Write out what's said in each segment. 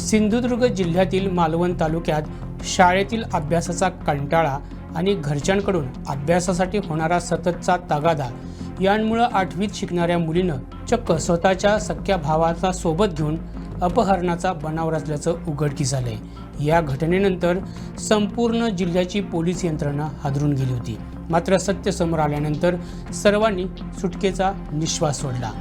सिंधुदुर्ग जिल्ह्यातील मालवण तालुक्यात शाळेतील अभ्यासाचा कंटाळा आणि घरच्यांकडून अभ्यासासाठी होणारा सततचा तगादा यांमुळे 8वीत शिकणाऱ्या मुलीनं चक्क स्वतःच्या सख्या भावाचा सोबत घेऊन अपहरणाचा बनाव रचल्याचं उघडकीस आलंय। या घटनेनंतर संपूर्ण जिल्ह्याची पोलीस यंत्रणा हादरून गेली होती। मात्र सत्य समोर आल्यानंतर सर्वांनी सुटकेचा निश्वास सोडला।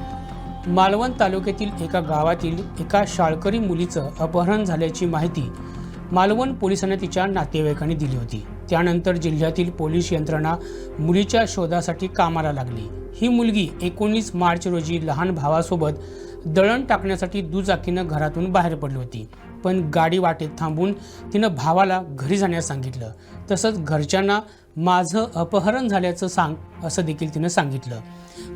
मालवण तालुक्यातील एका गावातील एका शाळकरी मुलीचं अपहरण झाल्याची माहिती मालवण पोलिसांना तिच्या नातेवाईकांनी दिली होती। त्यानंतर जिल्ह्यातील पोलीस यंत्रणा मुलीच्या शोधासाठी कामाला लागली। ही मुलगी 19 मार्च रोजी लहान भावासोबत दळण टाकण्यासाठी दुचाकीनं घरातून बाहेर पडली होती, पण गाडी वाटेत थांबून तिनं भावाला घरी जाण्यास सांगितलं। तसंच घरच्यांना माझं अपहरण झाल्याचं सांग असं देखील तिनं सांगितलं।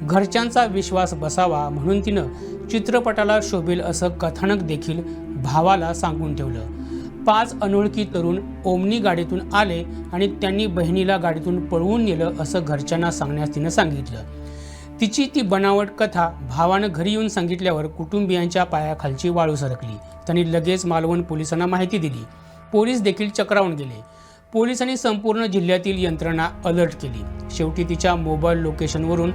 घरच्यांचा विश्वास बसावा म्हणून तिनं चित्रपटाला शोभेल असं कथानक देखील भावाला सांगून ठेवलं। 5 अनोळखी तरुण ओमनी गाडीतून आले आणि त्यांनी बहिणीला गाडीतून पळवून नेलं असं घरच्यांना सांगण्यास तिनं सांगितलं। तिची ती बनावट कथा भावानं घरी येऊन सांगितल्यावर कुटुंबियांच्या पायाखालची वाळू सरकली। त्यांनी लगेच मालवण पोलिसांना माहिती दिली। पोलीस देखील चक्रावून गेले। पोलिसांनी संपूर्ण जिल्ह्यातील यंत्रणा अलर्ट केली। शेवटी तिच्या मोबाईल लोकेशनवरून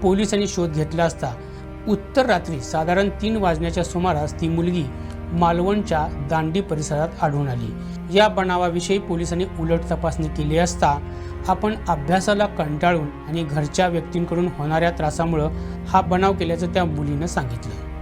पोलिसांनी शोध घेतला असता उत्तर रात्री साधारण 3 वाजण्याच्या सुमारास ती मुलगी मालवणच्या दांडी परिसरात आढळून आली। या बनावाविषयी पोलिसांनी उलट तपासणी केली असता आपण अभ्यासाला कंटाळून आणि घरच्या व्यक्तींकडून होणाऱ्या त्रासामुळे हा बनाव केल्याचं त्या मुलीनं सांगितलं।